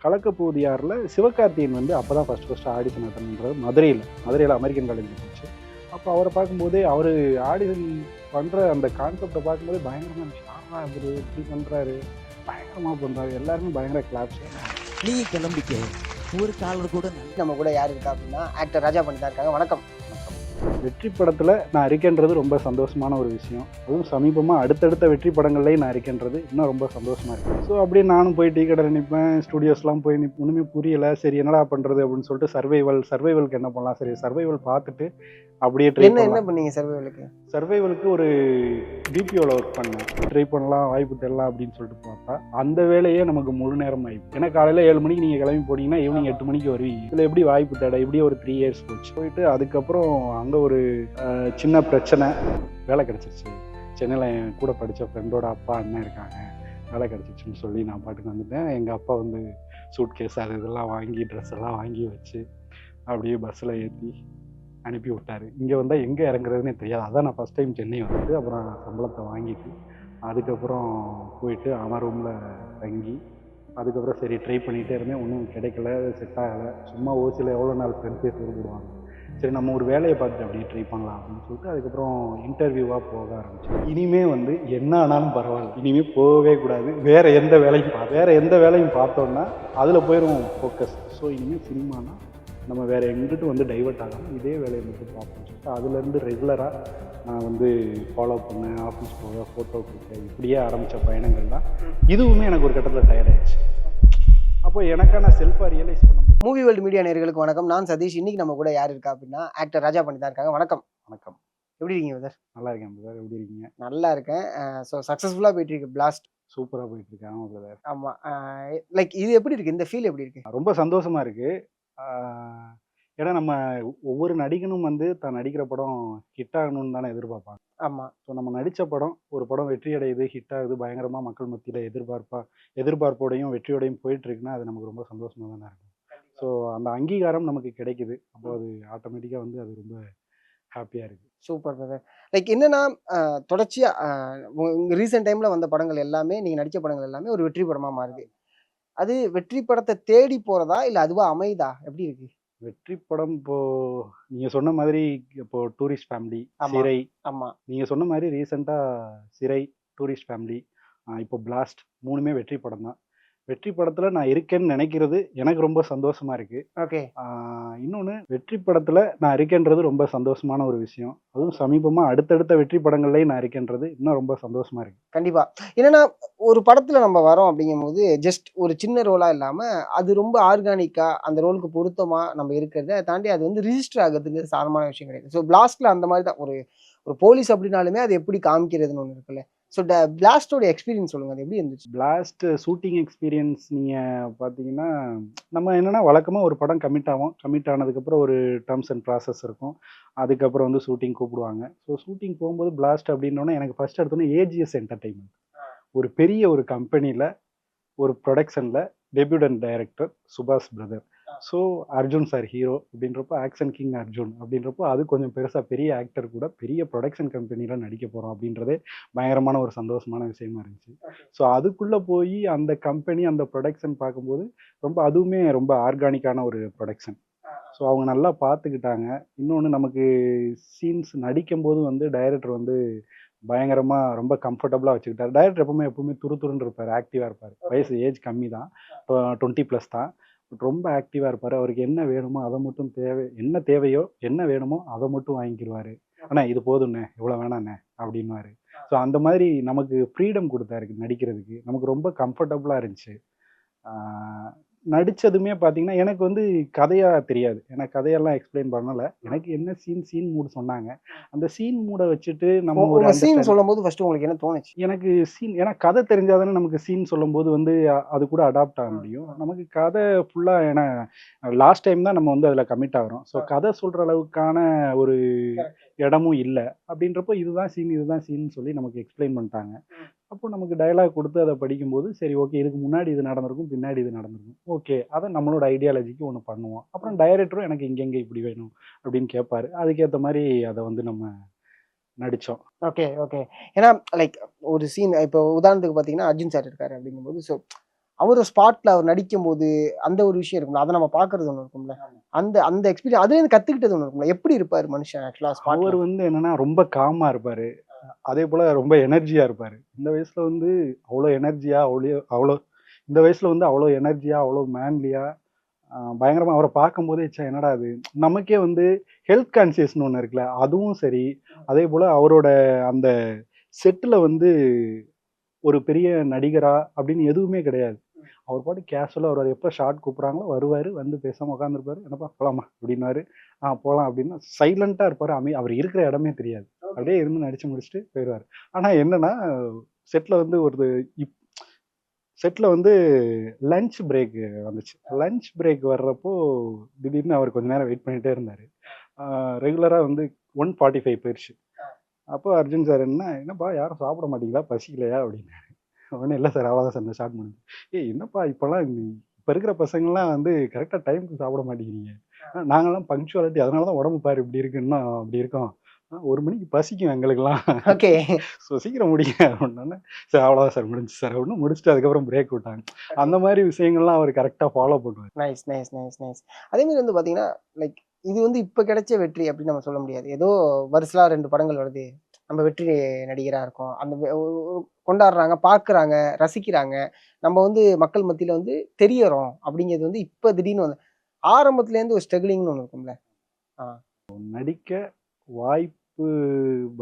கலக்கப்போவது யாரில் சிவகார்த்தியன் வந்து அப்போ தான் ஃபஸ்ட்டு ஆடிஷன் அட்டன் பண்ணுறது மதுரையில் அமெரிக்கன் காலேஜ் இருந்துச்சு. அப்போ அவரை பார்க்கும்போதே அவர் ஆடிஷன் பண்ணுற அந்த கான்செப்டை பார்க்கும்போதே பயங்கரமாக இருந்துச்சு. யாரா இவர் இப்படி பண்ணுறாரு, பயங்கரமாக பண்ணுறாரு, எல்லாருமே பயங்கர கிளாப்ஸ். நீ கிளம்பிக்க ஒரு காலர் கூட நம்ம கூட யார் இருக்கா அப்படின்னா ஆக்டர் ராஜா பண்ணி தான் இருக்காங்க. வணக்கம். வெற்றி படத்தில் நான் இருக்கின்றது ரொம்ப சந்தோஷமான ஒரு விஷயம். அதுவும் சமீபமாக அடுத்தடுத்த வெற்றி படங்கள்லேயும் நான் இருக்கின்றது இன்னும் ரொம்ப சந்தோஷமாக இருக்குது. ஸோ அப்படியே நானும் போய் டீ கடையில் நிற்பேன், ஸ்டூடியோஸ்லாம் போய் ஒன்றுமே புரியலை. சரி என்னடா பண்ணுறது அப்படின்னு சொல்லிட்டு சர்வைவலுக்கு என்ன பண்ணலாம், சரி சர்வைவல் பார்த்துட்டு அப்படியே என்ன பண்ணீங்க சர்வைவலுக்கு ஒரு டிபிஓவில் ஒர்க் பண்ணேன். ட்ரை பண்ணலாம், வாய்ப்பு தரலாம் அப்படின்னு சொல்லிட்டு பார்த்தா அந்த வேலையே நமக்கு முழு நேரம் ஆகிடும். ஏன்னா காலையில் 7 மணிக்கு நீங்கள் கிளம்பி போனீங்கன்னா ஈவினிங் 8 மணிக்கு வருவீங்க. இதில் எப்படி வாய்ப்பு தேட, இப்படியே ஒரு 3 இயர்ஸ் போயிட்டு அதுக்கப்புறம் அங்கே ஒரு சின்ன பிரச்சனை, வேலை கிடச்சிருச்சு. சென்னையில் என் கூட படித்த ஃப்ரெண்டோட அப்பா அண்ணன் இருக்காங்க, வேலை கிடச்சிருச்சுன்னு சொல்லி நான் பாட்டுக்கு வந்துட்டேன். எங்கள் அப்பா வந்து சூட் கேஸ் அது இதெல்லாம் வாங்கி ட்ரெஸ் எல்லாம் வாங்கி வச்சு அப்படியே பஸ்ஸில் ஏற்றி அனுப்பி விட்டார். இங்கே வந்தால் எங்கே இறங்குறதுனே தெரியாது. அதான் நான் ஃபஸ்ட் டைம் சென்னை வந்துட்டு அப்புறம் சம்பளத்தை வாங்கிட்டு அதுக்கப்புறம் போயிட்டு அவன் ரூமில் தங்கி அதுக்கப்புறம் சரி ட்ரை பண்ணிகிட்டே இருந்தேன். ஒன்றும் கிடைக்கல, செட் ஆகலை. சும்மா ஓசியில் எவ்வளோ நாள் ஃப்ரெண்ட் பேஸ் விடுவாங்க. சரி நம்ம ஒரு வேலையை பார்த்துட்டு அப்படியே ட்ரை பண்ணலாம் அப்படின்னு சொல்லிட்டு அதுக்கப்புறம் இன்டர்வியூவாக போக ஆரம்பிச்சேன். இனிமேல் வந்து என்ன ஆனாலும் பரவாயில்ல, இனிமேல் போகவே கூடாது, வேறு எந்த வேலையும் பார்த்தோன்னா அதில் போயிடும் ஃபோக்கஸ். ஸோ இனிமேல் சினிமானா நம்ம வேறு எங்கிட்டு வந்து டைவெர்ட் ஆகாமல் இதே வேலையை மட்டும் பார்ப்போம்னு சொல்லிட்டு அதுலேருந்து ரெகுலராக நான் வந்து ஃபாலோ பண்ணேன். ஆஃபீஸ் போக, ஃபோட்டோ கொடுக்க, இப்படியே ஆரம்பித்த பயணங்கள் தான். இதுவுமே எனக்கு ஒரு கட்டத்தில் டயர்ட் ஆயிடுச்சு. அப்போ எனக்கான செல்ஃபாக ரியலைஸ் பண்ணும்போது மூவி வேர்ல்டு மீடியா நேயர்களுக்கு வணக்கம். நான் சதீஷ். இன்னைக்கு நம்ம கூட யார் இருக்கா அப்படின்னா ஆக்டர் ராஜா பண்ணி தான் இருக்காங்க. வணக்கம். வணக்கம். எப்படி இருக்கீங்க பிரதர்? நல்லா இருக்கேன் பிரதர். எப்படி இருக்கீங்க? நல்லா இருக்கேன். ஸோ சக்ஸஸ்ஃபுல்லாக போயிட்டு இருக்கு பிளாஸ்ட். சூப்பராக போயிட்டு இருக்கேன். ஆமாம் பிரதர். ஆமாம். லைக் இது எப்படி இருக்கு, இந்த ஃபீல் எப்படி இருக்கு? ரொம்ப சந்தோஷமாக இருக்குது. ஏன்னா நம்ம ஒவ்வொரு நடிகனும் வந்து தான் நடிக்கிற படம் ஹிட் ஆகணும்னு தானே எதிர்பார்ப்பாங்க. ஆமாம். ஸோ நம்ம நடித்த ஒரு படம் வெற்றி அடையுது, ஹிட் ஆகுது, பயங்கரமாக மக்கள் மத்தியில் எதிர்பார்ப்போடையும் வெற்றியோடையும் போயிட்டுருக்குன்னா அது நமக்கு ரொம்ப சந்தோஷமாக தானே இருக்கும். ஸோ அந்த அங்கீகாரம் நமக்கு கிடைக்குது. அப்போ அது ஆட்டோமேட்டிக்காக வந்து அது ரொம்ப ஹாப்பியாக இருக்குது. Super brother. லைக் என்னன்னா தொடர்ச்சியாக ரீசெண்ட் டைமில் வந்த படங்கள் எல்லாமே, நீங்கள் நடித்த படங்கள் எல்லாமே ஒரு வெற்றி படமாக மாறுது. அது வெற்றி படத்தை தேடி போகிறதா இல்லை அதுவாக அமைதா, எப்படி இருக்கு? வெற்றி படம் இப்போது நீங்கள் சொன்ன மாதிரி இப்போது டூரிஸ்ட் ஃபேமிலி, சிறை. ஆமாம். நீங்கள் சொன்ன மாதிரி ரீசெண்டாக சிறை, டூரிஸ்ட் ஃபேமிலி, இப்போ பிளாஸ்ட் 3மே வெற்றி படம் தான். வெற்றி படத்தில் நான் இருக்கேன்னு நினைக்கிறது எனக்கு ரொம்ப சந்தோஷமாக இருக்குது. ஓகே. இன்னொன்று, வெற்றி படத்தில் நான் இருக்கேன்றது ரொம்ப சந்தோஷமான ஒரு விஷயம். அதுவும் சமீபமாக அடுத்தடுத்த வெற்றி படங்கள்லேயும் நான் இருக்கேன்றது இன்னும் ரொம்ப சந்தோஷமாக இருக்குது. கண்டிப்பாக. என்னென்னா ஒரு படத்தில் நம்ம வரோம் அப்படிங்கும்போது ஜஸ்ட் ஒரு சின்ன ரோலாக இல்லாமல் அது ரொம்ப ஆர்கானிக்காக அந்த ரோலுக்கு பொருத்தமாக நம்ம இருக்கிறத தாண்டி அது வந்து ரிஜிஸ்டர் ஆகிறதுக்கு சாதாரணமான விஷயம் கிடையாது. ஸோ பிளாஸ்ட்டில் அந்த மாதிரி தான் ஒரு போலீஸ் அப்படின்னாலுமே அது எப்படி காமிக்கிறதுன்னு ஒன்று இருக்குல்ல. ஸோ பிளாஸ்டோட எக்ஸ்பீரியன்ஸ் சொல்லுங்கள், அது எப்படி இருந்துச்சு? பிளாஸ்ட் ஷூட்டிங் எக்ஸ்பீரியன்ஸ் நீங்கள் பார்த்தீங்கன்னா, நம்ம என்னென்னா வழக்கமாக ஒரு படம் கமிட் ஆனதுக்கப்புறம் ஒரு டேர்ம்ஸ் அண்ட் ப்ராசஸ் இருக்கும். அதுக்கப்புறம் வந்து ஷூட்டிங் கூப்பிடுவாங்க. ஸோ ஷூட்டிங் போகும்போது பிளாஸ்ட் அப்படின்னோடனே எனக்கு ஃபஸ்ட் எடுத்தோன்னே ஏஜிஎஸ் என்டர்டெயின்மெண்ட், ஒரு பெரிய ஒரு கம்பெனியில் ஒரு ப்ரொடக்ஷனில் டெபியூட்டன்ட் டைரக்டர் சுபாஷ் brother. So Arjun sir hero அப்படின்றப்போ, ஆக்ஷன் கிங் அர்ஜுன் அப்படின்றப்போ அது கொஞ்சம் பெருசாக பெரிய ஆக்டர் கூட பெரிய ப்ரொடக்ஷன் கம்பெனியில் நடிக்க போகிறோம் அப்படின்றதே பயங்கரமான ஒரு சந்தோஷமான விஷயமா இருந்துச்சு. ஸோ அதுக்குள்ளே போய் அந்த கம்பெனி அந்த ப்ரொடக்ஷன் பார்க்கும்போது அதுவுமே ரொம்ப ஆர்கானிக்கான ஒரு ப்ரொடக்ஷன். ஸோ அவங்க நல்லா பார்த்துக்கிட்டாங்க. இன்னொன்று, நமக்கு சீன்ஸ் நடிக்கும்போது வந்து டைரக்டர் வந்து பயங்கரமாக ரொம்ப கம்ஃபர்டபுளாக வச்சுக்கிட்டார். டைரக்டர் எப்பவுமே துருதுருன்னு இருப்பார், ஆக்டிவாக இருப்பார். ஏஜ் கம்மி தான், இப்போ 20+ தான். ரொம்ப ஆக்டிவாக இருப்பார். அவருக்கு என்ன வேணுமோ அதை மட்டும் என்ன தேவையோ என்ன வேணுமோ அதை மட்டும் வாங்கிக்கிடுவார். அண்ணா இது போதுண்ணே, இவ்வளோ வேணாண்ணே அப்படின்வாரு. ஸோ அந்த மாதிரி நமக்கு ஃப்ரீடம் கொடுத்தாரு நடிக்கிறதுக்கு. நமக்கு ரொம்ப கம்ஃபர்டபுளாக இருந்துச்சு. நடித்ததுமே பார்த்தீங்கன்னா எனக்கு வந்து கதையாக தெரியாது. எனக்கு கதையெல்லாம் எக்ஸ்பிளைன் பண்ணலை. எனக்கு என்ன சீன் மூடு சொன்னாங்க, அந்த சீன் மூடை வச்சுட்டு நம்ம ஒரு சீன் சொல்லும்போது ஃபஸ்ட்டு உங்களுக்கு என்ன தோணுச்சு? எனக்கு சீன், ஏன்னா கதை தெரிஞ்சால் தானே நமக்கு சீன் சொல்லும்போது வந்து அது கூட அடாப்ட் ஆக முடியும். நமக்கு கதை ஃபுல்லாக, ஏன்னா லாஸ்ட் டைம் தான் நம்ம வந்து அதில் கமிட் ஆகிறோம். ஸோ கதை சொல்கிற அளவுக்கான ஒரு இடமும் இல்லை. அப்படின்றப்போ இதுதான் சீன் சொல்லி நமக்கு எக்ஸ்பிளைன் பண்ணிட்டாங்க. அப்போ நமக்கு டயலாக் கொடுத்து அதை படிக்கும்போது சரி ஓகே, இதுக்கு முன்னாடி இது நடந்திருக்கும், பின்னாடி இது நடந்திருக்கும், ஓகே அதை நம்மளோட ஐடியாலஜிக்கு ஒன்று பண்ணுவோம். அப்புறம் டைரக்டரும் எனக்கு இங்கெங்கே இப்படி வேணும் அப்படின்னு கேட்பாரு. அதுக்கேற்ற மாதிரி அதை வந்து நம்ம நடித்தோம். ஓகே. ஏன்னா லைக் ஒரு சீன் இப்போ உதாரணத்துக்கு பார்த்தீங்கன்னா அர்ஜுன் சார் இருக்காரு அப்படிங்கும்போது, ஸோ அவர் ஸ்பாட்ல அவர் நடிக்கும் போது அந்த ஒரு விஷயம் இருக்கும்ல, அதை நம்ம பாக்குறது ஒண்ணு இருக்கும்ல, அந்த அந்த எக்ஸ்பீரியன்ஸ் அதுல இருந்து கத்துக்கிட்டது ஒண்ணு இருக்கும்ல, எப்படி இருப்பாரு மனுஷன் ஆக்சுவலா அவர் ஸ்பாட்ல? வந்து என்னன்னா ரொம்ப காமா இருப்பாரு. அதே போல ரொம்ப எனர்ஜியா இருப்பாரு. இந்த வயசுல வந்து அவ்வளோ எனர்ஜியா அவ்வளோ இந்த வயசுல வந்து அவ்வளோ எனர்ஜியா அவ்வளோ மேன்லியா பயங்கரமா அவரை பார்க்கும்போதே ச்சே என்னடா அது நமக்கே வந்து ஹெல்த் கான்சியஸ்னு ஒன்று இருக்குல்ல அதுவும் சரி. அதே போல அவரோட அந்த செட்டில் வந்து ஒரு பெரிய நடிகரா அப்படின்னு எதுவுமே கிடையாது. அவர் பாட்டு கேஷுவலாக வருவார். எப்போ ஷார்ட் கூப்பிட்றாங்களோ வருவார், வந்து பேசாமல் உட்காந்துருப்பாரு. என்னப்பா போகலாமா அப்படின்னாரு. போகலாம் அப்படின்னா சைலண்ட்டாக இருப்பார். அவர் இருக்கிற இடமே தெரியாது. அப்படியே இருந்து நடிச்சு முடிச்சுட்டு போயிடுவார். ஆனால் என்னன்னா செட்டில் வந்து ஒரு இப் செட்டில் வந்து லஞ்ச் பிரேக் வந்துச்சு. லஞ்ச் பிரேக் வர்றப்போ திடீர்னு அவர் கொஞ்ச நேரம் வெயிட் பண்ணிகிட்டே இருந்தார். ரெகுலராக வந்து 1:45 போயிடுச்சு. அப்போ அர்ஜுன் சார் என்னப்பா யாரும் சாப்பிட மாட்டீங்களா, பசிக்கலையா அப்படின்னாரு. உடனே இல்லை சார் அவ்வளோதான் சார் இந்த ஷார்ட் முடிஞ்சு. என்னப்பா இப்போல்லாம் இப்போ இருக்கிற பசங்கள்லாம் வந்து கரெக்டாக டைமுக்கு சாப்பிட மாட்டேங்கிறீங்க. நாங்கள்லாம் பங்க்சுவாலிட்டி அதனால தான் உடம்பு பாரு இப்படி இருக்குன்னா அப்படி இருக்கோம். 1 மணிக்கு பசிக்கும் எங்களுக்கெல்லாம். ஓகே. ஸோ சீக்கிரம் முடியுங்க அப்படின்னோடனே சார் அவ்வளோதான் சார் முடிஞ்சு சார் அப்படின்னு முடிச்சுட்டு அதுக்கப்புறம் பிரேக் விட்டாங்க. அந்த மாதிரி விஷயங்கள்லாம் அவர் கரெக்டாக ஃபாலோ பண்ணுவார். Nice nice nice nice. அதே மாதிரி வந்து பாத்தீங்கன்னா லைக் இது வந்து இப்ப கிடைச்ச வெற்றி அப்படின்னு நம்ம சொல்ல முடியாது. ஏதோ வருஷலா 2 படங்கள் வருது, நம்ம வெற்றி நடிகரா இருக்கோம், அந்த கொண்டாடுறாங்க, பாக்குறாங்க, ரசிக்கிறாங்க, நம்ம வந்து மக்கள் மத்தியில வந்து தெரியறோம் அப்படிங்கிறது வந்து இப்ப திடீர்னு வந்து ஆரம்பத்துல இருந்து ஒரு ஸ்ட்ரகிளிங்னு ஒண்ணு இருக்கும்ல. நடிக்க வாய்ப்பு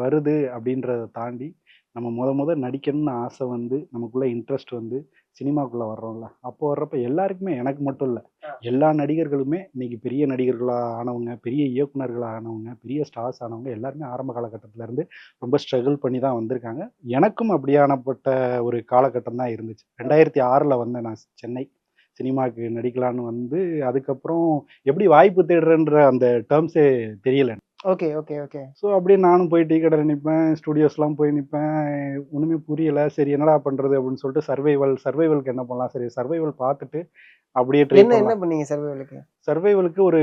வருது அப்படின்றத தாண்டி நம்ம முத நடிக்கணும்னு ஆசை வந்து நமக்குள்ள இன்ட்ரெஸ்ட் வந்து சினிமாக்குள்ள வர்றோம்ல, அப்போ வர்றப்ப எல்லாருக்குமே எனக்கு மட்டும் இல்லை எல்லா நடிகர்களுமே இன்னைக்கு பெரிய நடிகர்களாக ஆனவங்க, பெரிய இயக்குனர்களாக ஆனவங்க, பெரிய ஸ்டார்ஸ் ஆனவங்க எல்லாருமே ஆரம்ப காலகட்டத்தில இருந்து ரொம்ப ஸ்ட்ரகிள் பண்ணி தான் வந்திருக்காங்க. எனக்கும் அப்படியானப்பட்ட ஒரு காலகட்டம் தான் இருந்துச்சு. 2006 வந்தேன் நான் சென்னை சினிமாவுக்கு நடிக்கலான்னு வந்து. அதுக்கப்புறம் எப்படி வாய்ப்பு தேடுறேன்ற அந்த டேர்ம்ஸே தெரியல. Okay okay okay. ஸோ அப்படியே நானும் போய் டீ கடையில் நிற்பேன், ஸ்டுடியோஸ்லாம் போய் நிற்பேன். ஒன்றுமே புரியலை. சரி என்னடா பண்ணுறது அப்படின்னு சொல்லிட்டு சர்வைவலுக்கு என்ன பண்ணலாம், சரி சர்வைவல் பார்த்துட்டு அப்படியே ட்ரை என்ன பண்ணலாம். பண்ணீங்க சர்வைவலுக்கு? சர்வைவலுக்கு ஒரு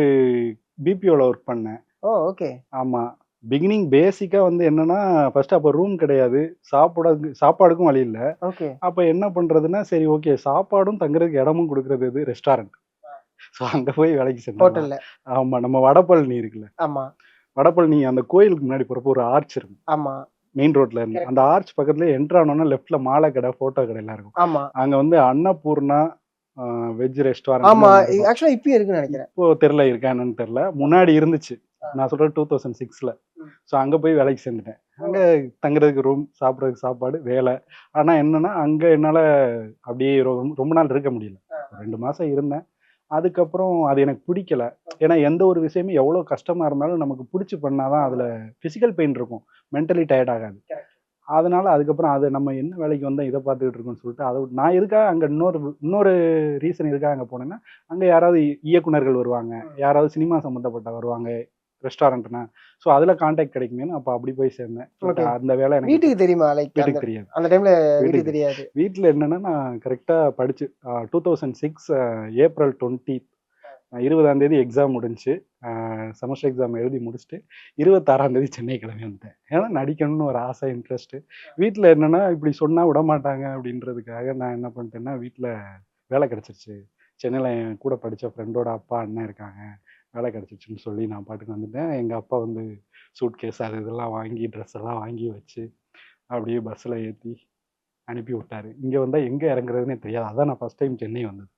பிபிஓவில் ஒர்க் பண்ணேன். ஓ ஓகே. ஆமாம். பிகினிங் பேசிக்காக வந்து என்னன்னா ஃபர்ஸ்ட் அப்போ ரூம் கிடையாது, சாப்பாடுக்கும் வழி இல்லை. ஓகே. அப்போ என்ன பண்ணுறதுன்னா சரி ஓகே சாப்பாடும் தங்குறதுக்கு இடமும் கொடுக்குறது இது ரெஸ்டாரண்ட். ஸோ அங்கே போய் வேலைக்கு செஞ்சேன். ஹோட்டல்ல. ஆமாம். நம்ம வடபழனி இருக்குல்ல, ஆமா வடபழனி அந்த கோயிலுக்கு முன்னாடி போகிறப்போ ஒரு ஆர்ச் இருக்கும். ஆமா மெயின் ரோட்ல இருந்து அந்த ஆர்ச் பக்கத்துல என்ட்ரு ஆனோன்னா லெஃப்ட்ல மாலை கடை, போட்டோ கடை எல்லாம் இருக்கும். ஆமா அங்க வந்து அன்னபூர்ணா வெஜ் ஆமா. ரெஸ்டாரண்ட். ஆக்சுவலா இப்பயும் இருக்குன்னு நினைக்கிறேன். இப்போ தெரியல இருக்கா என்னன்னு தெரியல. முன்னாடி இருந்துச்சு. நான் சொல்றது 2006ல. ஸோ அங்க போய் வேலைக்கு சேர்ந்துட்டேன். அங்க தங்குறதுக்கு ரூம், சாப்பிட்றதுக்கு சாப்பாடு, வேலை. ஆனா என்னன்னா அங்க என்னால அப்படியே ரொம்ப நாள் இருக்க முடியல. 2 மாசம் இருந்தேன். அதுக்கப்புறம் அது எனக்கு பிடிக்கல. ஏன்னா எந்த ஒரு விஷயமும் எவ்வளோ கஷ்டமா இருந்தாலும் நமக்கு பிடிச்சி பண்ணாதான் அதுல பிசிக்கல் பெயின் இருக்கும், மென்டலி டயர்ட் ஆகாது. அதனால அதுக்கப்புறம் அது நம்ம என்ன வேலைக்கு வந்தா இதை பார்த்துக்கிட்டு இருக்கோம்னு சொல்லிட்டு அதை நான் எதுக்காக அங்கே இன்னொரு ரீசன் எதுக்காக அங்கே போனேன்னா, அங்கே யாராவது இயக்குனர்கள் வருவாங்க, யாராவது சினிமா சம்மந்தப்பட்ட வருவாங்க ரெஸ்டாரண்ட்னா. ஸோ அதில் கான்டாக்ட் கிடைக்குமேன்னு அப்போ அப்படி போய் சேர்ந்தேன். அந்த வேலை எனக்கு வீட்டுக்கு தெரியுமா? லைக் வீட்டுக்கு தெரியாது. அந்த டைம்ல வீட்டுக்கு தெரியாது. வீட்டில் என்னன்னா நான் கரெக்டாக படிச்சு 2006 ஏப்ரல் 20 20ஆம் தேதி எக்ஸாம் முடிஞ்சு செமஸ்டர் எக்ஸாம் எழுதி முடிச்சுட்டு 26ஆம் தேதி சென்னை கிளம்பி வந்தேன். ஏன்னா நடிக்கணும்னு ஒரு ஆசை, இன்ட்ரெஸ்ட்டு. வீட்டில் என்னென்னா இப்படி சொன்னால் விட மாட்டாங்க அப்படின்றதுக்காக நான் என்ன பண்ணிட்டேன்னா வீட்டில் வேலை கிடச்சிருச்சு. சென்னையில் என் கூட படித்த ஃப்ரெண்டோட அப்பா அண்ணன் இருக்காங்க, வேலை கிடச்சிருச்சுன்னு சொல்லி நான் பாட்டுக்கு வந்துட்டேன். எங்கள் அப்பா வந்து சூட் கேஸ் அது இதெல்லாம் வாங்கி ட்ரெஸ் எல்லாம் வாங்கி வச்சு அப்படியே பஸ்ஸில் ஏற்றி அனுப்பி விட்டாரு. இங்கே வந்தால் எங்கே இறங்குறதுனே தெரியாது. அதான் நான் ஃபஸ்ட் டைம் சென்னை வந்தது.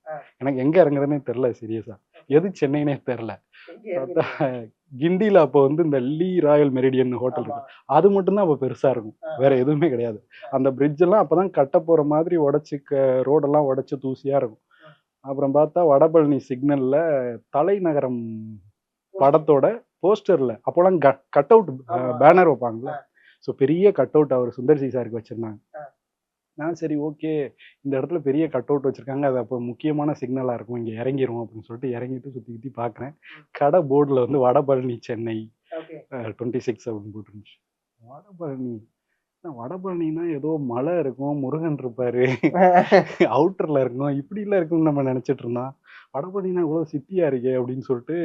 எனக்கு எங்கே இறங்குறதுனே தெரில, சீரியஸாக எது சென்னைனே தெரில. பார்த்தா கிண்டியில் அப்போ வந்து இந்த லீ ராயல் மெரிடியன் ஹோட்டல் இருக்கு, அது மட்டும்தான் அப்போ பெருசாக இருக்கும், வேற எதுவுமே கிடையாது. அந்த பிரிட்ஜெல்லாம் அப்போ தான் கட்ட போகிற மாதிரி உடச்சி ரோடெல்லாம் உடச்சி தூசியாக இருக்கும். அப்புறம் பார்த்தா வடபழனி சிக்னலில் தலைநகரம் படத்தோட போஸ்டரில் அப்போலாம் கட் அவுட் பேனர் வைப்பாங்கல்ல, ஸோ பெரிய கட் அவுட் அவர் சுந்தர் சி சாருக்கு வச்சுருந்தாங்க. நான் சரி ஓகே இந்த இடத்துல பெரிய கட் அவுட் வச்சுருக்காங்க, அது அப்போ முக்கியமான சிக்னலாக இருக்கும், இங்கே இறங்கிரும் அப்படின்னு சொல்லிட்டு இறங்கிட்டு சுற்றி பார்க்குறேன். கடை போர்டில் வந்து வடபழனி சென்னை 26 அப்படின்னு போட்டுருந்துச்சு. வடபழனினா ஏதோ மலை இருக்கும், முருகன் இருப்பாரு, அவுட்டரில் இருக்கும், இப்படிலாம் இருக்கும்னு நம்ம நினச்சிட்டு இருந்தோம். வடபழனினா இவ்வளோ சிட்டியாக இருக்கே அப்படின்னு சொல்லிட்டு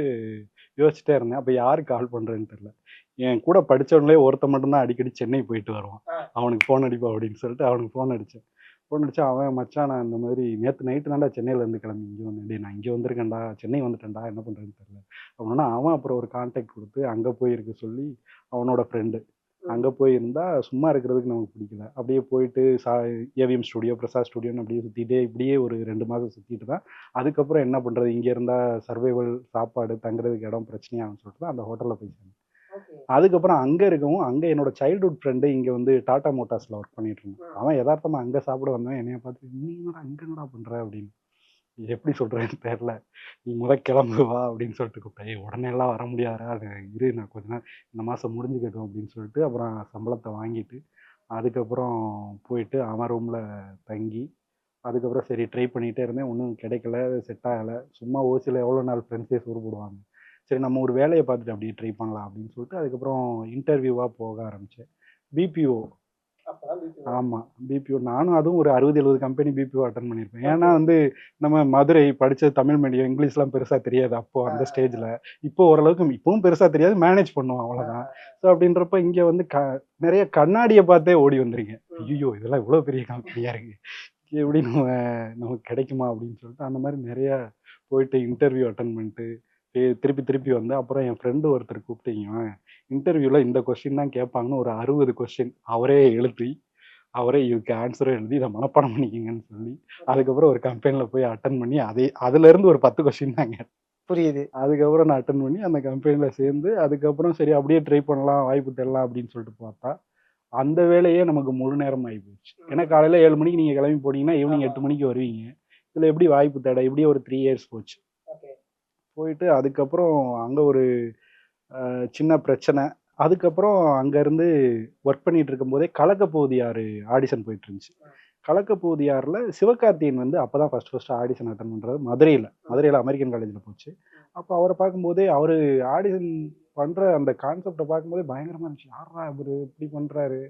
யோசிச்சுட்டே இருந்தேன். அப்போ யாருக்கு கால் பண்ணுறேன்னு தெரில. என் கூட படித்தவங்களே ஒருத்த மட்டும்தான் அடிக்கடி சென்னை போயிட்டு வருவான், அவனுக்கு ஃபோன் அடிப்பா அப்படின்னு சொல்லிட்டு அவனுக்கு ஃபோன் அடித்தேன். ஃபோன் அடிச்சா அவன் மச்சான் நான் இந்த மாதிரி நேற்று நைட்டு தான்டா சென்னையிலேருந்து கிளம்பி இங்கே வந்தேன். டேய் நான் இங்கே வந்திருக்கேன்டா, சென்னை வந்துட்டேன்டா என்ன பண்ணுறதுன்னு தெரியல. அப்படின்னா அவன் அப்புறம் ஒரு கான்டாக்ட் கொடுத்து அங்கே போயிருக்க சொல்லி அவனோட ஃப்ரெண்டு அங்கே போயிருந்தா சும்மா இருக்கிறதுக்கு நமக்கு பிடிக்கல. அப்படியே போயிட்டு ஏவிஎம் ஸ்டுடியோ, பிரசாத் ஸ்டுடியோன்னு அப்படியே சுற்றிட்டே இப்படியே ஒரு 2 மாதம் சுற்றிட்டு தான் அதுக்கப்புறம் என்ன பண்ணுறது, இங்கே இருந்தால் சர்வைவல் சாப்பாடு தங்குறதுக்கு இடம் பிரச்சனையாகும்னு சொல்லிட்டு தான் அந்த ஹோட்டலில் போய் சேர்ந்தேன். அதுக்கப்புறம் அங்கே இருக்கவும் அங்கே என்னோட சைல்ட்ஹுட் ஃப்ரெண்டு இங்கே வந்து டாடா மோட்டார்ஸில் ஒர்க் பண்ணிட்டு இருந்தான். அவன் யதார்த்தமாக அங்கே சாப்பிட வந்தவன் என்னைய பார்த்து நீ என்னடா இங்கே என்னடா பண்ணுற அப்படின்னு. எப்படி சொல்கிறேன்னு தெரில. நீ கிளம்பு வா அப்படின்னு சொல்லிட்டு கூப்பிட்டேன். உடனே எல்லாம் வர முடியாதா, இரு நான் கொஞ்ச நாள் இந்த மாதம் முடிஞ்சுக்கட்டும் அப்படின்னு சொல்லிட்டு அப்புறம் சம்பளத்தை வாங்கிட்டு அதுக்கப்புறம் போயிட்டு அவன் ரூமில் தங்கி அதுக்கப்புறம் சரி ட்ரை பண்ணிகிட்டே இருந்தேன். ஒன்றும் கிடைக்கல, செட் ஆகலை. சும்மா ஓசியில் எவ்வளோ நாள் ஃப்ரெண்ட்ஸே சோறு போடுவாங்க. சரி நம்ம ஒரு வேலையை பார்த்துட்டு அப்படியே ட்ரை பண்ணலாம் அப்படின்னு சொல்லிட்டு அதுக்கப்புறம் இன்டர்வியூவாக போக ஆரம்பித்தேன். பிபிஓ. ஆமாம், பிபிஓ. நானும் அதுவும் ஒரு 60-70 கம்பெனி பிபிஓ அட்டன் பண்ணியிருப்பேன். ஏன்னா வந்து நம்ம மதுரை படித்தது தமிழ் மீடியம், இங்கிலீஷ்லாம் பெருசாக தெரியாது அப்போது அந்த ஸ்டேஜில். இப்போ ஓரளவுக்கு இப்போவும் பெருசாக தெரியாது, மேனேஜ் பண்ணுவோம் அவ்வளோதான். ஸோ அப்படின்றப்ப இங்கே வந்து நிறைய கண்ணாடியை பார்த்தே ஓடி வந்துருங்க. ஐயோ இதெல்லாம் இவ்வளோ பெரிய கம்பெனியாக இருக்குது, எப்படி நமக்கு கிடைக்குமா அப்படின்னு சொல்லிட்டு அந்த மாதிரி நிறையா போயிட்டு இன்டர்வியூ அட்டன் பண்ணிட்டு திருப்பி வந்து அப்புறம் என் ஃப்ரெண்டு ஒருத்தர் கூப்பிட்டீங்க இன்டர்வியூவில் இந்த கொஸ்டின் தான் கேட்பாங்கன்னு ஒரு 60 கொஸ்டின் அவரே எழுதி அவரே இதுக்கு ஆன்சரும் எழுதி இதை மனப்பாடம் பண்ணிக்கிங்கன்னு சொல்லி அதுக்கப்புறம் ஒரு கம்பெனியில் போய் அட்டன் பண்ணி அதுலேருந்து ஒரு 10 கொஸ்டின் தாங்க புரியுது. அதுக்கப்புறம் நான் அட்டன் பண்ணி அந்த கம்பெனியில் சேர்ந்து அதுக்கப்புறம் சரி அப்படியே ட்ரை பண்ணலாம், வாய்ப்பு தரலாம் அப்படின்னு சொல்லிட்டு பார்த்தா அந்த வேலையே நமக்கு முழு நேரம் ஆகி போச்சு. ஏன்னா காலையில் 7 மணிக்கு நீங்கள் கிளம்பி போனீங்கன்னா ஈவினிங் 8 மணிக்கு வருவீங்க. இதில் எப்படி வாய்ப்பு தேட, இப்படியே ஒரு 3 இயர்ஸ் போச்சு. போயிட்டு அதுக்கப்புறம் அங்கே ஒரு சின்ன பிரச்சனை. அதுக்கப்புறம் அங்கேருந்து ஒர்க் பண்ணிட்டு இருக்கும்போதே கலக்கப்போகுது யாரு ஆடிஷன் போயிட்டு இருந்துச்சு. கலக்கப்போகுது யாரில் சிவகார்த்தியன் வந்து அப்போ தான் ஃபஸ்ட்டு ஆடிஷன் அட்டன் பண்ணுறது மதுரையில் அமெரிக்கன் காலேஜில் போச்சு. அப்போ அவரை பார்க்கும்போதே அவர் ஆடிஷன் பண்ணுற அந்த கான்செப்டை பார்க்கும்போதே பயங்கரமாக இருந்துச்சு. யாரா இவர் இப்படி பண்ணுறாரு,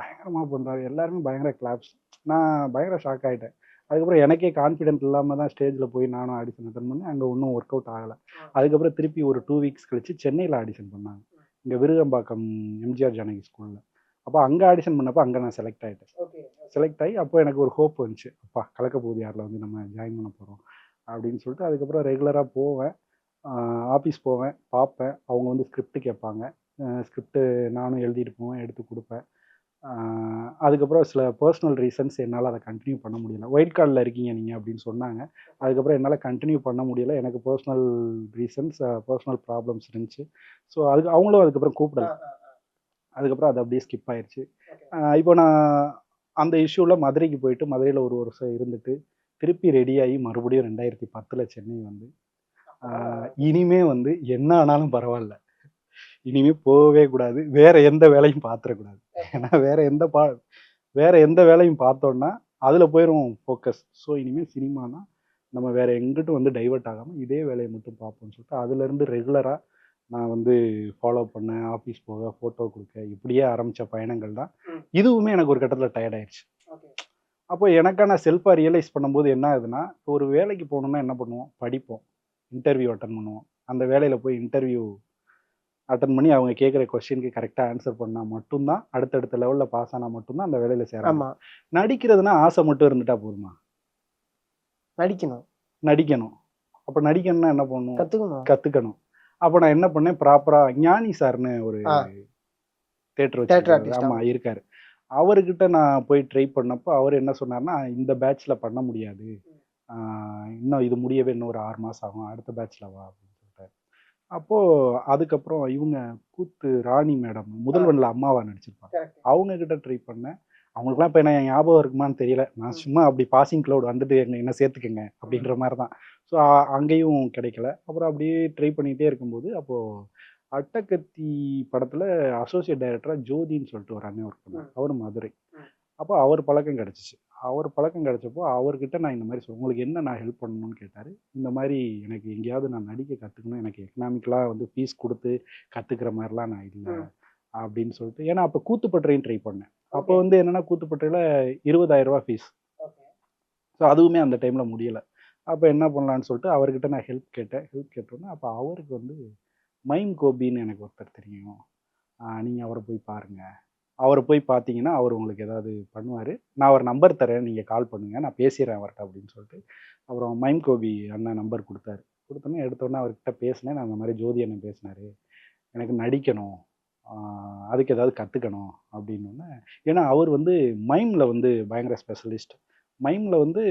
பயங்கரமாக பண்ணுறாரு, எல்லாருமே பயங்கர கிளாப்ஸ். நான் பயங்கர ஷாக் ஆகிட்டேன். அதுக்கப்புறம் எனக்கே கான்ஃபிடென்ட் இல்லாமல் தான் ஸ்டேஜில் போய் நானும் ஆடிஷன் அட்டன் பண்ணேன். அங்கே ஒன்றும் ஒர்க் அவுட் ஆகலை. அதுக்கப்புறம் திருப்பி ஒரு 2 வீக்ஸ் கழிச்சு சென்னையில் ஆடிஷன் பண்ணாங்க, இங்கே விருகம்பாக்கம் எம்ஜிஆர் ஜானகி ஸ்கூலில். அப்போ அங்கே ஆடிஷன் பண்ணப்போ அங்கே நான் செலக்ட் ஆகிட்டேன். செலக்ட் ஆகி அப்போ எனக்கு ஒரு ஹோப் வந்துச்சு, அப்பா கலக்கப்போகுது யாரில் வந்து நம்ம ஜாயின் பண்ண போகிறோம் அப்படின்னு சொல்லிட்டு அதுக்கப்புறம் ரெகுலராக போவேன், ஆஃபீஸ் போவேன், பார்ப்பேன். அவங்க வந்து ஸ்கிரிப்ட் கேட்பாங்க, ஸ்கிரிப்டு நானும் எழுதிட்டு போவேன், எடுத்து கொடுப்பேன். அதுக்கப்புறம் சில பர்சனல் ரீசன்ஸ் என்னால் அதை கண்டினியூ பண்ண முடியல. ஒயிட் கார்டில் இருக்கீங்க நீங்கள் அப்படின்னு சொன்னாங்க. அதுக்கப்புறம் என்னால் கண்டினியூ பண்ண முடியலை. எனக்கு பர்சனல் ரீசன்ஸ், பர்சனல் ப்ராப்ளம்ஸ் இருந்துச்சு. ஸோ அவங்களும் அதுக்கப்புறம் கூப்பிடல. அதுக்கப்புறம் அது அப்படியே ஸ்கிப் ஆயிடுச்சு. இப்போ நான் அந்த இஷ்யூவில் மதுரைக்கு போயிட்டு மதுரையில் ஒரு வருஷம் இருந்துட்டு திருப்பி ரெடியாகி மறுபடியும் 2010 சென்னை வந்து இனிமே வந்து என்ன ஆனாலும் பரவாயில்ல, இனிமே போகவே கூடாது, வேற எந்த வேலையும் பார்த்துடக்கூடாது. ஏன்னா வேற எந்த வேலையும் பார்த்தோன்னா அதில் போயிடும் ஃபோக்கஸ். ஸோ இனிமேல் சினிமானா நம்ம வேற எங்கிட்டும் வந்து டைவெர்ட் ஆகாமல் இதே வேலையை மட்டும் பார்ப்போம்னு சொல்லிட்டு அதுலேருந்து ரெகுலராக நான் வந்து ஃபாலோ பண்ணேன். ஆஃபீஸ் போக, ஃபோட்டோ கொடுக்க, இப்படியே ஆரம்பித்த பயணங்கள் தான். இதுவுமே எனக்கு ஒரு கட்டத்தில் டயர்ட் ஆயிடுச்சு. அப்போ எனக்கான செல்ஃபாக ரியலைஸ் பண்ணும்போது என்ன ஆகுதுன்னா, இப்போ ஒரு வேலைக்கு போகணுன்னா என்ன பண்ணுவோம், படிப்போம், இன்டர்வியூ அட்டன் பண்ணுவோம். அந்த வேலையில் போய் இன்டர்வியூ அட்டன் பண்ணி அவங்க கேட்குற கொஸ்டினுக்கு கரெக்டாக ஆன்சர் பண்ணால் மட்டும்தான், அடுத்தடுத்த லெவலில் பாஸ் ஆனால் மட்டும்தான் அந்த வேலையில் சேரலாம். நடிக்கிறதுனா ஆசை மட்டும் இருந்துட்டா போதுமா? நடிக்கணும். அப்போ நடிக்கணும்னா என்ன பண்ணணும்? கற்றுக்கணும். அப்போ நான் என்ன பண்ணேன், ப்ராப்பராக ஞானி சார்னு ஒரு தேட்டர் வச்சு ஆமாம் இருக்கார், அவர்கிட்ட நான் போய் ட்ரை பண்ணப்போ அவர் என்ன சொன்னார்னா, இந்த பேட்சில் பண்ண முடியாது, இன்னும் இது முடியவே இன்னும் ஒரு 6 மாதம் ஆகும், அடுத்த பேட்சில் வா அப்படின்னு சொல்லிட்டார். அப்போது அதுக்கப்புறம் இவங்க கூத்து ராணி மேடம் முதல்வனில் அம்மாவா நடிச்சிருப்பாங்க, அவங்கக்கிட்ட ட்ரை பண்ணேன். அவங்களுக்குலாம் இப்போ என்ன ஞாபகம் இருக்குமான்னு தெரியல. நான் சும்மா அப்படி பாசிங் க்ளவுட் வந்துட்டு என்ன சேர்த்துக்கங்க அப்படின்ற மாதிரி தான். ஸோ அங்கேயும் கிடைக்கல. அப்புறம் அப்படியே ட்ரை பண்ணிகிட்டே இருக்கும்போது அப்போது அட்டகத்தி படத்தில் அசோசியேட் டைரக்டராக ஜோதின்னு சொல்லிட்டு ஒரு அண்ணன் ஒர்க் பண்ணார், அவர் மதுரை. அப்போ அவர் பழக்கம் கிடச்சிச்சு. அவர் பழக்கம் கிடச்சப்போ அவர்கிட்ட நான் இந்த மாதிரி உங்களுக்கு என்ன நான் ஹெல்ப் பண்ணணும்னு கேட்டார். இந்த மாதிரி எனக்கு எங்கேயாவது நான் நடிக்க கற்றுக்கணும், எனக்கு எக்கனாமிக்கலாக வந்து ஃபீஸ் கொடுத்து கற்றுக்கிற மாதிரிலாம் நான் இல்லை அப்படின்னு சொல்லிட்டு. ஏன்னா அப்போ கூத்துப்பட்டறையும் ட்ரை பண்ணேன். அப்போ வந்து என்னென்னா கூத்துப்பட்டறையில் 20,000 ரூபா ஃபீஸ். ஸோ அதுவுமே அந்த டைமில் முடியலை. அப்போ என்ன பண்ணலான்னு சொல்லிட்டு அவர்கிட்ட நான் ஹெல்ப் கேட்டோன்னே அப்போ அவருக்கு வந்து மைம் கோபின்னு எனக்கு ஒருத்தர் தெரியும், நீங்கள் அவரை போய் பாருங்கள் அவரை போய் பார்த்தீங்கன்னா அவர் உங்களுக்கு ஏதாவது பண்ணுவார். நான் அவர் நம்பர் தரேன், நீங்கள் கால் பண்ணுங்கள், நான் பேசிடுறேன் அவர்கிட்ட அப்படின்னு சொல்லிட்டு அப்புறம் மைம் கோபி அண்ணன் நம்பர் கொடுத்தாரு. கொடுத்தோன்னே எடுத்தோடனே அவர்கிட்ட பேசினேன். நான் அந்த மாதிரி ஜோதி அண்ணன் பேசினார், எனக்கு நடிக்கணும், அதுக்கு ஏதாவது கற்றுக்கணும் அப்படின்னோடனே. ஏன்னா அவர் வந்து மைமில் வந்து பயங்கர ஸ்பெஷலிஸ்ட். மைமில் வந்து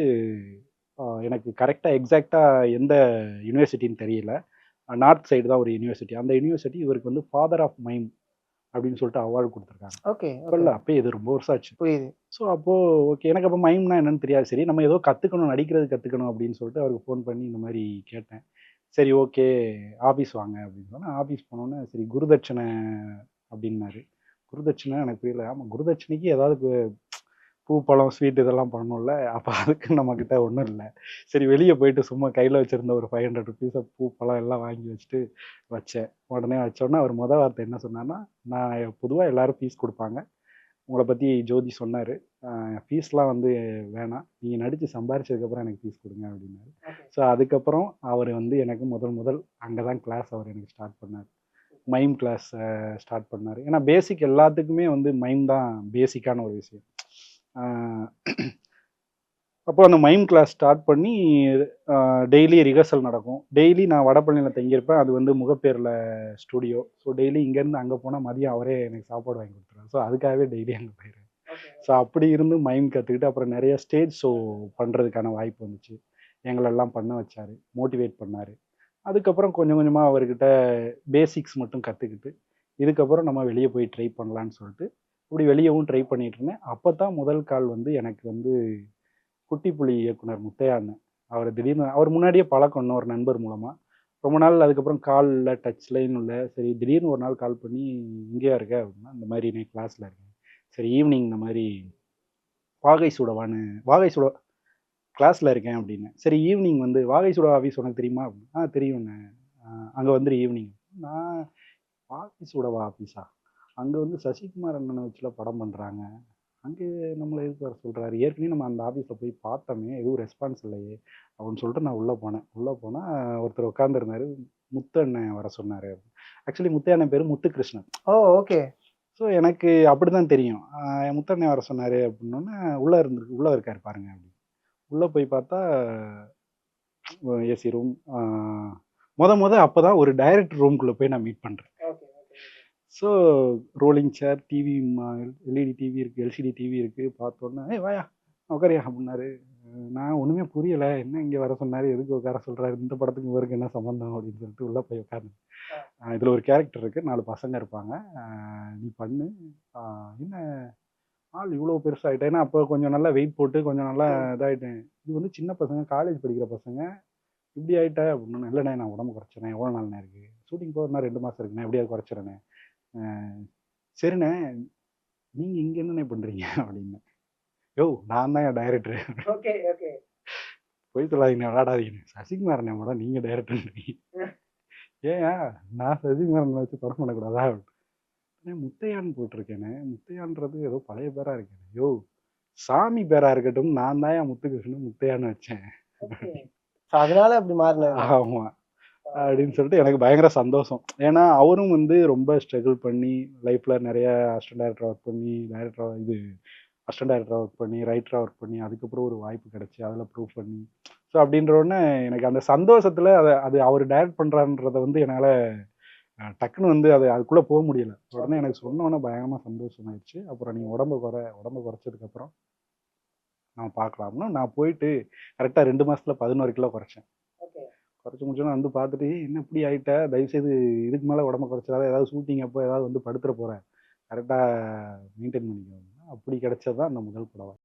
எனக்கு கரெக்டாக எக்ஸாக்டாக எந்த யூனிவர்சிட்டின்னு தெரியல. நார்த் சைடு தான் ஒரு யூனிவர்சிட்டி. அந்த யூனிவர்சிட்டி இவருக்கு வந்து ஃபாதர் ஆஃப் மைம் அப்படின்னு சொல்லிட்டு அவார்டு கொடுத்துருக்காங்க. ஓகே. இப்போ இல்லை, அப்போ இது ரொம்ப வருஷம் ஆச்சு. புரியுது. ஸோ அப்போது ஓகே, எனக்கு அப்போ மைம்னா என்னன்னு தெரியாது. சரி, நம்ம ஏதோ கற்றுக்கணும், நடிக்கிறது கற்றுக்கணும் அப்படின்னு சொல்லிட்டு அவருக்கு ஃபோன் பண்ணி இந்த மாதிரி கேட்டேன். சரி ஓகே, ஆஃபீஸ் வாங்க அப்படின்னு சொன்னால் ஆஃபீஸ் போனோன்னே சரி குருதட்சணை அப்படின்னாரு. குருதட்சணை எனக்கு புரியல. ஆமாம், குருதட்சணைக்கு ஏதாவது பூ பழம் ஸ்வீட் இதெல்லாம் பண்ணணும்ல. அப்போ அதுக்கு நம்மக்கிட்ட ஒன்றும் இல்லை. சரி வெளியே போயிட்டு சும்மா கையில் வச்சுருந்த ஒரு 500 ருபீஸை பூ பழம் எல்லாம் வாங்கி வச்சுட்டு வச்சேன். உடனே வச்சோடனே அவர் வார்த்தை என்ன சொன்னார்னா, நான் பொதுவாக எல்லோரும் ஃபீஸ் கொடுப்பாங்க, உங்களை பற்றி ஜோதி சொன்னார், ஃபீஸ்லாம் வந்து வேணாம், நீங்கள் நடித்து சம்பாரிச்சதுக்கப்புறம் எனக்கு ஃபீஸ் கொடுங்க அப்படின்னாரு. ஸோ அதுக்கப்புறம் அவர் வந்து எனக்கு முதல் அங்கே தான் கிளாஸ் அவர் எனக்கு ஸ்டார்ட் பண்ணார். மைம் கிளாஸ் ஸ்டார்ட் பண்ணார். ஏன்னா பேசிக் எல்லாத்துக்குமே வந்து மைம் தான் பேசிக்கான ஒரு விஷயம். அப்போ அந்த மைம் கிளாஸ் ஸ்டார்ட் பண்ணி டெய்லி ரிஹர்சல் நடக்கும். டெய்லி நான் வடபழனியில் தங்கியிருப்பேன். அது வந்து முகப்பேரில் ஸ்டூடியோ. ஸோ டெய்லி இங்கேருந்து அங்கே போனால் மதியம் அவரே எனக்கு சாப்பாடு வாங்கி கொடுத்துருவாரு. ஸோ அதுக்காகவே டெய்லி அங்கே போயிடுவேன். ஸோ அப்படி இருந்து மைம் கற்றுக்கிட்டு அப்புறம் நிறைய ஸ்டேஜ் ஷோ பண்ணுறதுக்கான வாய்ப்பு வந்துச்சு. எங்களெல்லாம் பண்ண வச்சார், மோட்டிவேட் பண்ணார். அதுக்கப்புறம் கொஞ்சம் கொஞ்சமாக அவர்கிட்ட பேசிக்ஸ் மட்டும் கற்றுக்கிட்டு இதுக்கப்புறம் நம்ம வெளியே போய் ட்ரை பண்ணலான்னு சொல்லிட்டு இப்படி வெளியவும் ட்ரை பண்ணிட்டு இருந்தேன். அப்போ தான் முதல் கால் வந்து எனக்கு வந்து குட்டி புலி இயக்குனர் முத்தையா அண்ணன். அவர் திடீர்னு அவர் முன்னாடியே பழக்கம் இன்னொரு நண்பர் மூலமாக. ரொம்ப நாள் அதுக்கப்புறம் கால் இல்லை, டச் லைன் இல்லை. சரி திடீர்னு ஒரு நாள் கால் பண்ணி இங்கேயா இருக்க அப்படின்னா, இந்த மாதிரி நீ கிளாஸில் இருக்கேன். சரி ஈவினிங் இந்த மாதிரி வாகை சுடவான்னு வாகை சுட கிளாஸில் இருக்கேன் அப்படின்னு. சரி ஈவினிங் வந்து வாகை சுட ஆஃபீஸ் உனக்கு தெரியுமா அப்படின்னு. தெரியும்ண்ணே, அங்கே வந்துடு ஈவினிங். நான் வாகை சுடவா ஆஃபீஸா, அங்கே வந்து சசிகுமார் அண்ணனை வச்சுலாம் படம் பண்ணுறாங்க, அங்கே நம்மளை எதுக்கு வர சொல்கிறாரு, ஏற்கனவே நம்ம அந்த ஆஃபீஸில் போய் பார்த்தோமே, எதுவும் ரெஸ்பான்ஸ் இல்லையே அப்படின்னு சொல்லிட்டு நான் உள்ளே போனேன். உள்ளே போனால் ஒருத்தர் உட்காந்துருந்தார், முத்து அண்ணன் வர சொன்னார். ஆக்சுவலி முத்து அண்ணன் பேர் முத்துகிருஷ்ணன். ஓ ஓகே. ஸோ எனக்கு அப்படி தான் தெரியும். முத்து அண்ணன் வர சொன்னார் அப்படின்னோடனே உள்ளே இருக்கார் பாருங்க அப்படின்னு. உள்ளே போய் பார்த்தா ஏசி ரூம். அப்போ தான் ஒரு டைரக்டர் ரூம்குள்ளே போய் நான் மீட் பண்ணுறேன். So rolling chair, TV, LED TV இருக்குது, எல்சிடி டிவி இருக்குது. பார்த்தோன்னே ஏய் வாயா உட்காரியா அப்படின்னாரு. நான் ஒன்றுமே புரியலை, என்ன இங்கே வர சொன்னார், எதுக்கு உட்கார சொல்கிறாரு, இந்த படத்துக்கு இவருக்கு என்ன சம்மந்தம் அப்படின்னு சொல்லிட்டு உள்ளே போய் உட்காந்து. இதில் ஒரு கேரக்டர் இருக்குது, 4 பசங்க இருப்பாங்க, நீ பண்ணு, என்ன ஆள் இவ்வளோ பெருசாகிட்டேன். ஏன்னா அப்போ கொஞ்சம் நல்லா வெயிட் போட்டு கொஞ்சம் நல்லா இதாகிட்டேன். இது வந்து சின்ன பசங்க, காலேஜ் படிக்கிற பசங்க, இப்படி ஆகிட்டேன் அப்படின்னு. இல்லைண்ணே நான் உடம்பு குறைச்சிறேன், எவ்வளோ நாள்ண்ணே இருக்குது, ஷூட்டிங் போகிறதுனா 2 மாதம் இருக்குண்ணே, எப்படியாவது குறைச்சிறேண்ணே. சரிண்ணே நீங்கள் இங்கே என்னண்ணே பண்ணுறீங்க அப்படின்னு. யோ நான் தான் என் டைரக்டர். Okay okay. போய் சொல்லாதீங்க, விளாடாதீங்க, சசிகுமாரண்ணே மேடம் நீங்கள் டைரக்டர். ஏன் நான் சசிகுமாரனை வச்சு படம் பண்ணக்கூடாதா? முத்தையான்னு போட்டிருக்கேனே, முத்தையான்றது ஏதோ பழைய பேரா இருக்கேன். யோ சாமி பேரா இருக்கட்டும், நான் தான் என் முத்துகிருஷ்ணன் முத்தையான்னு வச்சேன். அதனால அப்படி மாறினேன். ஆமா அப்படின்னு சொல்லிட்டு எனக்கு பயங்கர சந்தோஷம். ஏன்னா அவரும் வந்து ரொம்ப ஸ்ட்ரகிள் பண்ணி லைஃப்பில் நிறைய அசிஸ்டன்ட் டைரக்டர் ஒர்க் பண்ணி, அசிஸ்டன்ட் டைரக்டர் ஒர்க் பண்ணி, ரைட்டராக ஒர்க் பண்ணி, அதுக்கப்புறம் ஒரு வாய்ப்பு கிடச்சி அதில் ப்ரூவ் பண்ணி. ஸோ அப்படின்றோடனே எனக்கு அந்த சந்தோஷத்தில் அது அவர் டைரக்ட் பண்ணுறான்றதை வந்து என்னால் டக்குன்னு வந்து அதுக்குள்ளே போக முடியல. உடனே எனக்கு சொன்னோன்னே பயங்கரமாக சந்தோஷமாயிடுச்சு. அப்புறம் நீங்கள் உடம்பு குறைச்சதுக்கப்புறம் நான் பார்க்கலாம்னு நான் போயிட்டு கரெக்டாக 2 மாதத்தில் 11 கிலோ குறைச்சேன். குறைச்சி முடிச்சோன்னா வந்து பார்த்துட்டு என்ன இப்படி ஆகிட்ட, தயவுசெய்து இதுக்கு மேலே உடம்பு குறைச்சிடாத, ஏதாவது ஷூட்டிங் அப்போ ஏதாவது வந்து படுத்துற போகிறேன், கரெக்டாக மெயின்டைன் பண்ணிக்கோங்க. அப்படி கிடைச்சது தான் அந்த முதல் படம்.